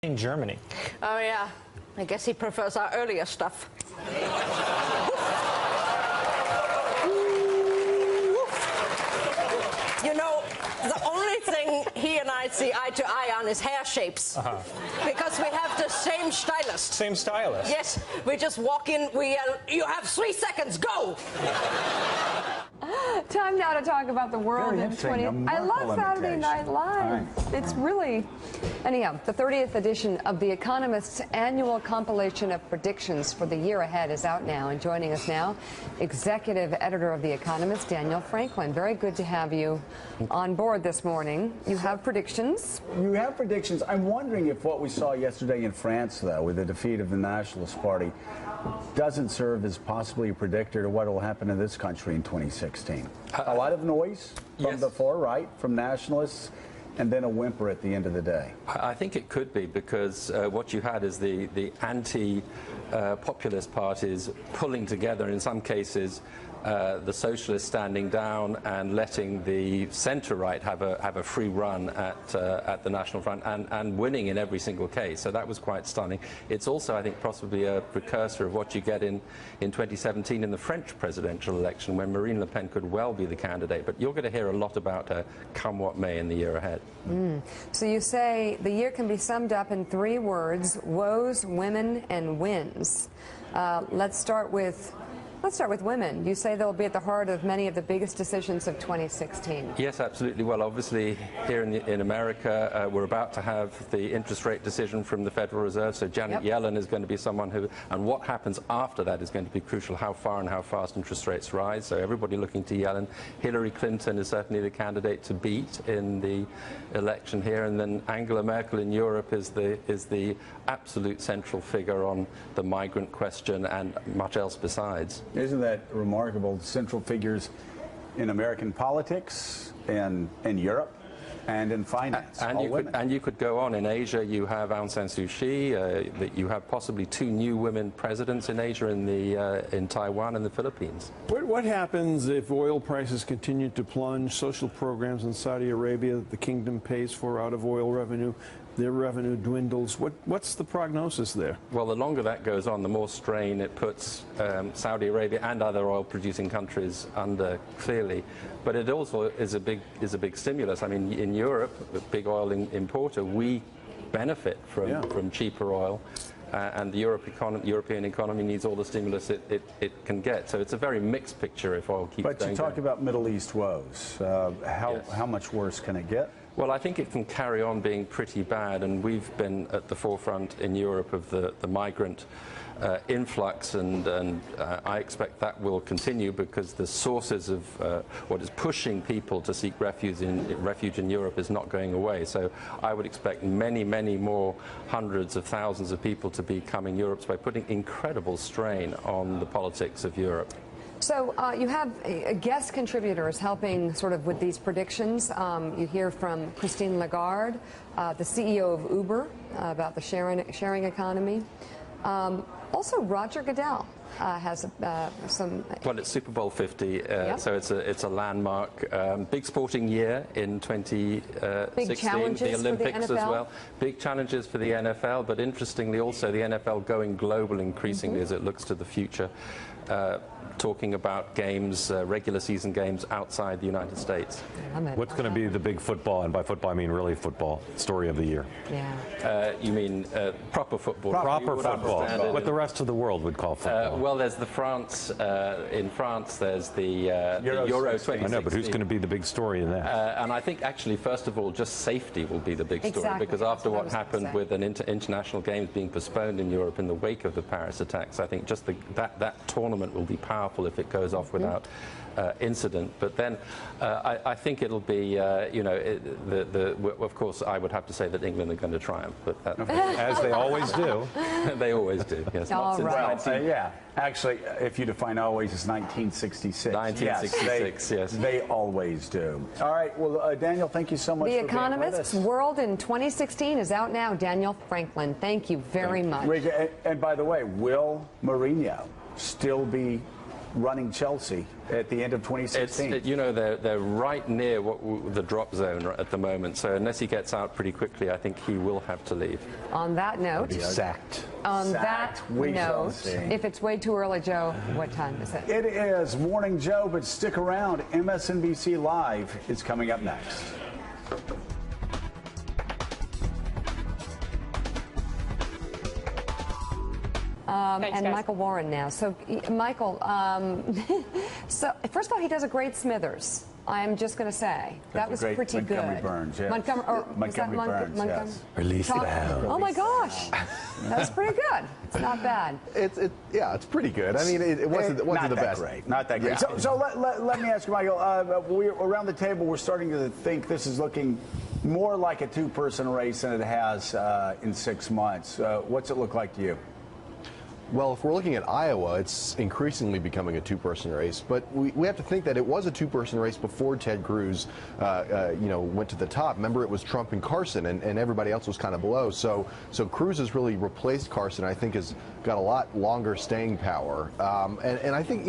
In Germany. Oh, yeah. I guess he prefers our earlier stuff. You know, the only thing he and I see eye to eye on is hair shapes. Because we have the same stylist. Same stylist? Yes. We just walk in, we yell, "You have 3 seconds, go!" Time now to talk about the world in 20... I love Saturday Night Live. It's really... Anyhow, the 30th edition of The Economist's annual compilation of predictions for the year ahead is out now. And joining us now, executive editor of The Economist, Daniel Franklin. Very good to have you on board this morning. You have predictions? You have predictions. I'm wondering if what we saw yesterday in France, though, with the defeat of the Nationalist Party, doesn't serve as possibly a predictor to what will happen in this country in 2016. A lot of noise from the far right, from nationalists, and then a whimper at the end of the day. I think it could be, because what you had is the anti-populist parties pulling together, in some cases the socialists standing down and letting the centre-right have a free run at the National Front and winning in every single case. So that was quite stunning. It's also, I think, possibly a precursor of what you get in 2017 in the French presidential election, when Marine Le Pen could well be the candidate. But you're going to hear a lot about her, come what may, in the year ahead. So you say the year can be summed up in 3 words: woes, women, and wins. Let's start with women. You say they'll be at the heart of many of the biggest decisions of 2016. Yes, absolutely. Well, obviously, here in America, we're about to have the interest rate decision from the Federal Reserve. So Janet Yellen is going to be someone who, and what happens after that is going to be crucial, how far and how fast interest rates rise. So everybody looking to Yellen. Hillary Clinton is certainly the candidate to beat in the election here. And then Angela Merkel in Europe is the absolute central figure on the migrant question and much else besides. Isn't that remarkable? Central figures in American politics and in Europe and in finance. And you could go on. In Asia, you have Aung San Suu Kyi. You have possibly 2 new women presidents in Asia, in Taiwan and the Philippines. What happens if oil prices continue to plunge? Social programs in Saudi Arabia that the kingdom pays for out of oil revenue, their revenue dwindles. What's the prognosis there? Well, the longer that goes on, the more strain it puts Saudi Arabia and other oil-producing countries under, clearly. But it also is a big stimulus. I mean, in Europe, a big oil importer, we benefit from cheaper oil. And the European economy needs all the stimulus it can get. So it's a very mixed picture if oil keeps going down. But you talk about Middle East woes. How much worse can it get? Well, I think it can carry on being pretty bad, and we've been at the forefront in Europe of the migrant influx, and I expect that will continue, because the sources of what is pushing people to seek refuge in Europe is not going away. So I would expect many, many more hundreds of thousands of people to be coming Europe by putting incredible strain on the politics of Europe. So you have guest contributors helping sort of with these predictions. You hear from Christine Lagarde, the CEO of Uber, about the sharing economy. Also, Roger Goodell has some... Well, it's Super Bowl 50, so it's a landmark. Big sporting year in 2016. Big challenges the Olympics for the NFL. As well. Big challenges for the NFL, but interestingly also the NFL going global increasingly as it looks to the future. Talking about games, regular season games outside the United States. What's going to be the big football, and by football I mean really football, story of the year? You mean proper football? Proper football, what the rest of the world would call football. Well, there's the France, in France there's the Euro 2016. I know, but who's going to be the big story in that? And I think actually, first of all, just safety will be the big story, because after what happened with an international games being postponed in Europe in the wake of the Paris attacks, I think just that tournament will be powerful if it goes off without incident. But then I think it'll be, of course, I would have to say that England are going to triumph. But as they always do. They always do, yes. All right. Yeah, actually, if you define always as 1966. 1966, yes. They always do. All right, well, Daniel, thank you so much for being with us. The Economist's World in 2016 is out now. Daniel Franklin, thank you very much. And by the way, will Mourinho still be running Chelsea at the end of 2016. You know, they're right near the drop zone at the moment, so unless he gets out pretty quickly, I think he will have to leave. On that note, Sacked. on that note, if it's way too early, Joe, what time is it? It is Morning Joe, but stick around. MSNBC Live is coming up next. Thanks, and guys. Michael Warren now. So, Michael, so first of all, he does a great Smithers. I'm just going to say that was pretty good. Montgomery Burns, yes. Montgomery Burns, yes. Release the hound. Oh my gosh, that's pretty good. It's not bad. Yeah, it's pretty good. I mean, it wasn't the best. Great. Not that great. Yeah. So let me ask you, Michael. Around the table, we're starting to think this is looking more like a two-person race than it has in 6 months. What's it look like to you? Well, if we're looking at Iowa, it's increasingly becoming a two-person race. But we have to think that it was a two-person race before Ted Cruz, went to the top. Remember, it was Trump and Carson, and everybody else was kind of below. So Cruz has really replaced Carson. I think has got a lot longer staying power. And I think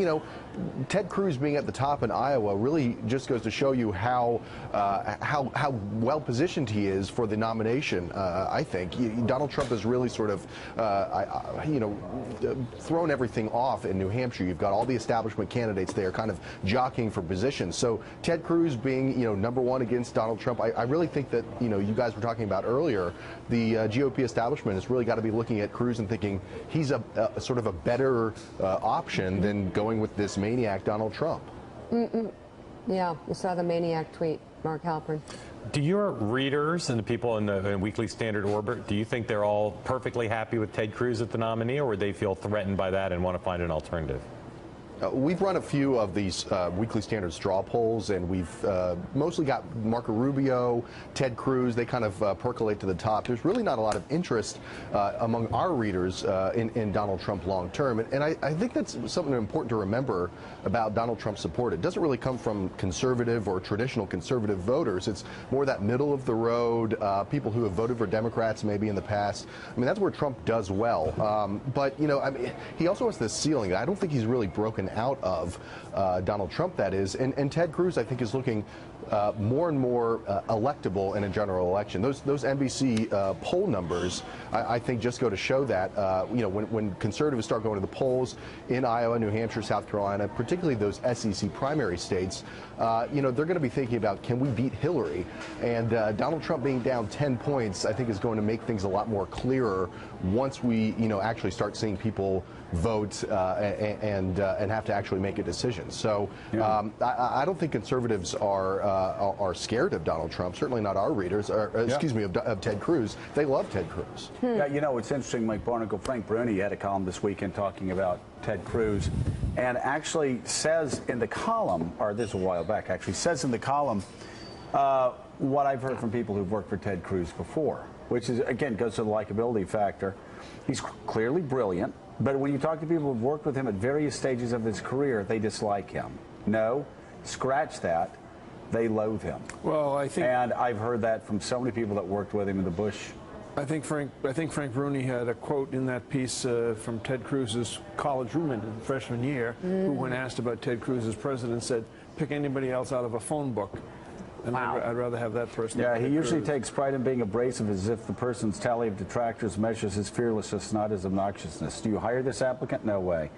Ted Cruz being at the top in Iowa really just goes to show you how well positioned he is for the nomination. I think Donald Trump has really sort of thrown everything off in New Hampshire. You've got all the establishment candidates there kind of jockeying for positions. So Ted Cruz being number one against Donald Trump, I really think that you guys were talking about earlier, the GOP establishment has really got to be looking at Cruz and thinking he's a sort of a better option than going with this maniac Donald Trump. Yeah, you saw the maniac tweet, Mark Halpern. Do your readers and the people in the Weekly Standard orbit, do you think they're all perfectly happy with Ted Cruz at the nominee, or would they feel threatened by that and want to find an alternative? We've run a few of these Weekly Standard straw polls, and we've mostly got Marco Rubio, Ted Cruz. They kind of percolate to the top. There's really not a lot of interest among our readers in Donald Trump long term. And I think that's something important to remember about Donald Trump's support. It doesn't really come from conservative or traditional conservative voters. It's more that middle of the road, people who have voted for Democrats maybe in the past. I mean, that's where Trump does well. But, I mean, he also has this ceiling. I don't think he's really broken out of Donald Trump, that is. And Ted Cruz, I think, is looking more and more electable in a general election. Those NBC poll numbers, I think, just go to show that, when conservatives start going to the polls in Iowa, New Hampshire, South Carolina, particularly those SEC primary states, they're going to be thinking about, can we beat Hillary? And Donald Trump being down 10 points, I think, is going to make things a lot more clearer once we, actually start seeing people vote and have to actually make a decision. So I don't think conservatives are scared of Donald Trump. Certainly not our readers, of Ted Cruz. They love Ted Cruz. Yeah, it's interesting. Mike Barnacle, Frank Bruni had a column this weekend talking about Ted Cruz, and actually says in the column, or this is a while back, actually says in the column what I've heard from people who've worked for Ted Cruz before, which is, again, goes to the likability factor. He's clearly brilliant. But when you talk to people who've worked with him at various stages of his career, they dislike him. No, scratch that. They loathe him. Well, I think, and I've heard that from so many people that worked with him in the Bush. I think Frank Bruni had a quote in that piece from Ted Cruz's college roommate in freshman year, who, when asked about Ted Cruz as president, said, "Pick anybody else out of a phone book." And wow. I'd rather have that person. Yeah, he usually takes pride in being abrasive, as if the person's tally of detractors measures his fearlessness, not his obnoxiousness. Do you hire this applicant? No way.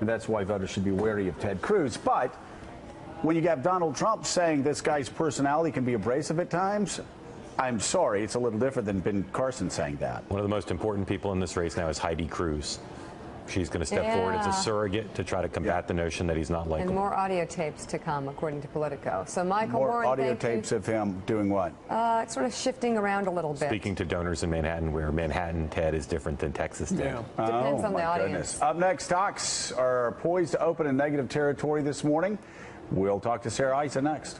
And that's why voters should be wary of Ted Cruz. But when you have Donald Trump saying this guy's personality can be abrasive at times, I'm sorry, it's a little different than Ben Carson saying that. One of the most important people in this race now is Heidi Cruz. She's going to step forward as a surrogate to try to combat the notion that he's not likable. And more audio tapes to come, according to Politico. So, Michael More Warren, audio tapes of him doing what? Sort of shifting around a little bit. Speaking to donors in Manhattan, where Manhattan Ted is different than Texas Ted. Yeah. Depends on the audience. Goodness. Up next, stocks are poised to open in negative territory this morning. We'll talk to Sarah Issa next.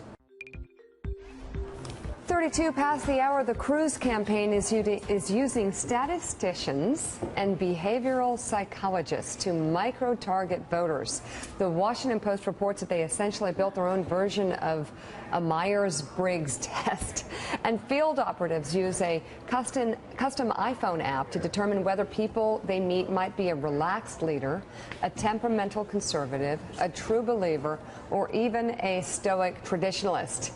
6:32 past the hour. The Cruz campaign is using statisticians and behavioral psychologists to micro-target voters. The Washington Post reports that they essentially built their own version of a Myers-Briggs test. And field operatives use a custom iPhone app to determine whether people they meet might be a relaxed leader, a temperamental conservative, a true believer, or even a stoic traditionalist.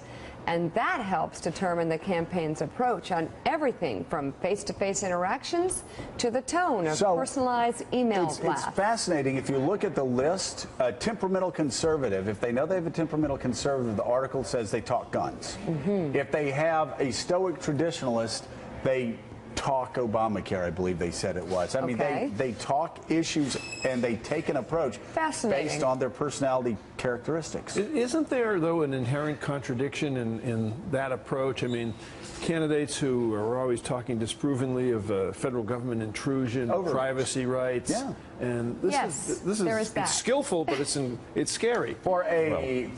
And that helps determine the campaign's approach on everything from face-to-face interactions to the tone of personalized email blasts. It's fascinating. If you look at the list, a temperamental conservative, if they know they have a temperamental conservative, the article says they talk guns. If they have a stoic traditionalist, they talk Obamacare, I believe they said it was. I mean, they talk issues and they take an approach based on their personality characteristics. Isn't there, though, an inherent contradiction in that approach? I mean, candidates who are always talking disprovenly of federal government intrusion, privacy rights, and this is it's skillful, but it's scary. For a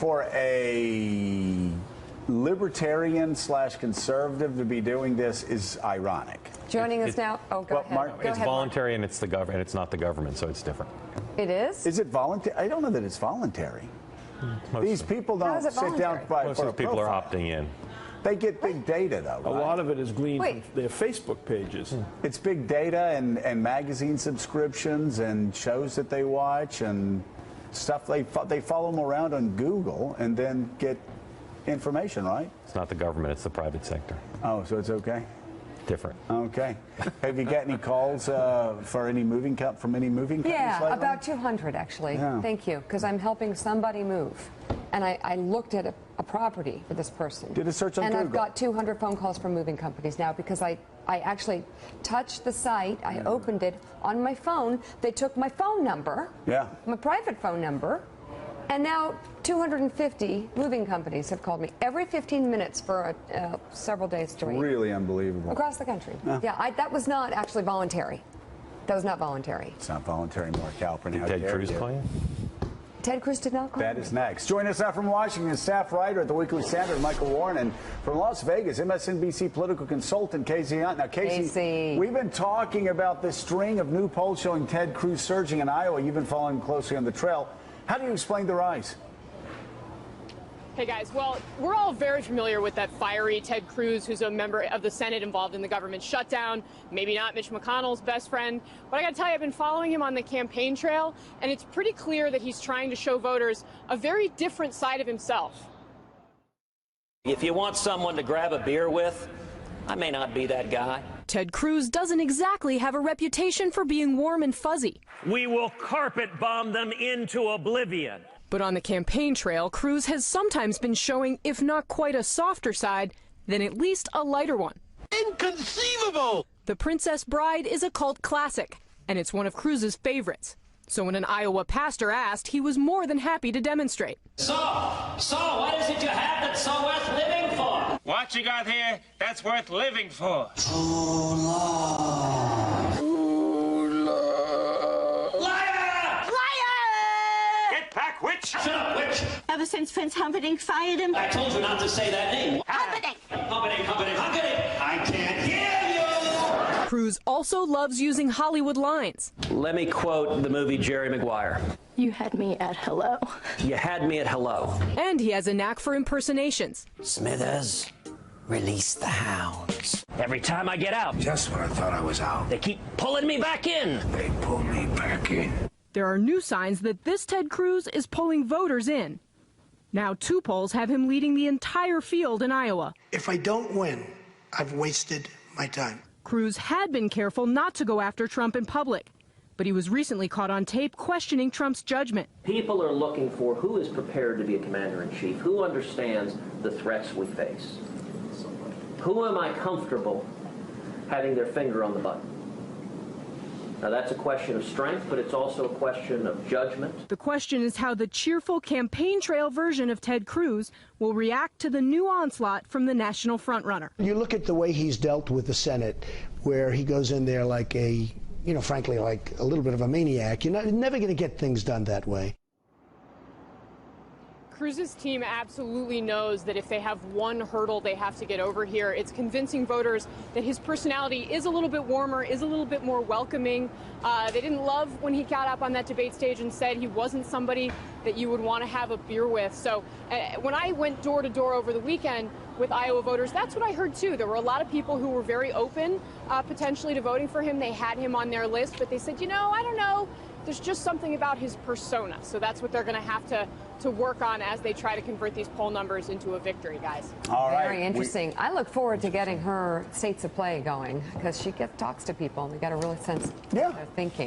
libertarian/conservative to be doing this is ironic. Joining us now. Oh, go ahead. Mark, it's voluntary, and it's the government, and it's not the government, so it's different. It is? Is it voluntary? I don't know that it's voluntary. These people don't sit down most of the people are opting in. They get big data, though, right? A lot of it is gleaned from their Facebook pages. It's big data and magazine subscriptions and shows that they watch and stuff. They follow them around on Google and then get information, right? It's not the government, it's the private sector. Oh, so it's okay? Different. Okay. Have you got any calls for any moving from any moving companies? Yeah, about 200 actually. Yeah. Thank you, because I'm helping somebody move. And I looked at a property for this person. Did a search on Google. And I've got 200 phone calls from moving companies now because I actually touched the site, I opened it on my phone, they took my phone number, my private phone number, and now 250 moving companies have called me every 15 minutes for several days straight. Really unbelievable. Across the country. Yeah, that was not actually voluntary. That was not voluntary. It's not voluntary, Mark Halpern. Did Ted Cruz call you? Ted Cruz did not call That me. is next. Join us now from Washington, staff writer at the Weekly Standard, Michael Warren, and from Las Vegas, MSNBC political consultant Casey Hunt. Now, Casey, we've been talking about this string of new polls showing Ted Cruz surging in Iowa. You've been following closely on the trail. How do you explain the rise? Hey guys, well, we're all very familiar with that fiery Ted Cruz, who's a member of the Senate involved in the government shutdown, maybe not Mitch McConnell's best friend, but I gotta tell you, I've been following him on the campaign trail, and it's pretty clear that he's trying to show voters a very different side of himself. If you want someone to grab a beer with, I may not be that guy. Ted Cruz doesn't exactly have a reputation for being warm and fuzzy. We will carpet bomb them into oblivion. But on the campaign trail, Cruz has sometimes been showing, if not quite a softer side, then at least a lighter one. Inconceivable! The Princess Bride is a cult classic, and it's one of Cruz's favorites. So when an Iowa pastor asked, he was more than happy to demonstrate. So, what is it you have that's so worth living for? What you got here that's worth living for? True love. True love. Liar! Liar! Get back, witch! Shut up, witch! Ever since Prince Humperdinck fired him. I told you not to say that name. Humperdinck! Humperdinck! I can't hear you! Cruz also loves using Hollywood lines. Let me quote the movie Jerry Maguire. You had me at hello. You had me at hello. And he has a knack for impersonations. Smithers, release the hounds. Every time I get out. Just when I thought I was out. They keep pulling me back in. They pull me back in. There are new signs that this Ted Cruz is pulling voters in. Now 2 polls have him leading the entire field in Iowa. If I don't win, I've wasted my time. Cruz had been careful not to go after Trump in public, but he was recently caught on tape questioning Trump's judgment. People are looking for who is prepared to be a commander-in-chief, who understands the threats we face. Who am I comfortable having their finger on the button? Now, that's a question of strength, but it's also a question of judgment. The question is how the cheerful campaign trail version of Ted Cruz will react to the new onslaught from the national frontrunner. You look at the way he's dealt with the Senate, where he goes in there like a, frankly, like a little bit of a maniac. You're never going to get things done that way. Cruz's team absolutely knows that if they have one hurdle they have to get over here, it's convincing voters that his personality is a little bit warmer, is a little bit more welcoming. They didn't love when he got up on that debate stage and said he wasn't somebody that you would want to have a beer with. So when I went door to door over the weekend with Iowa voters, that's what I heard too. There were a lot of people who were very open potentially to voting for him. They had him on their list, but they said, you know, I don't know. There's just something about his persona. So that's what they're going to have to work on as they try to convert these poll numbers into a victory, guys. All right. Very interesting. I look forward to getting her states of play going because she talks to people and they got a really sense of their thinking.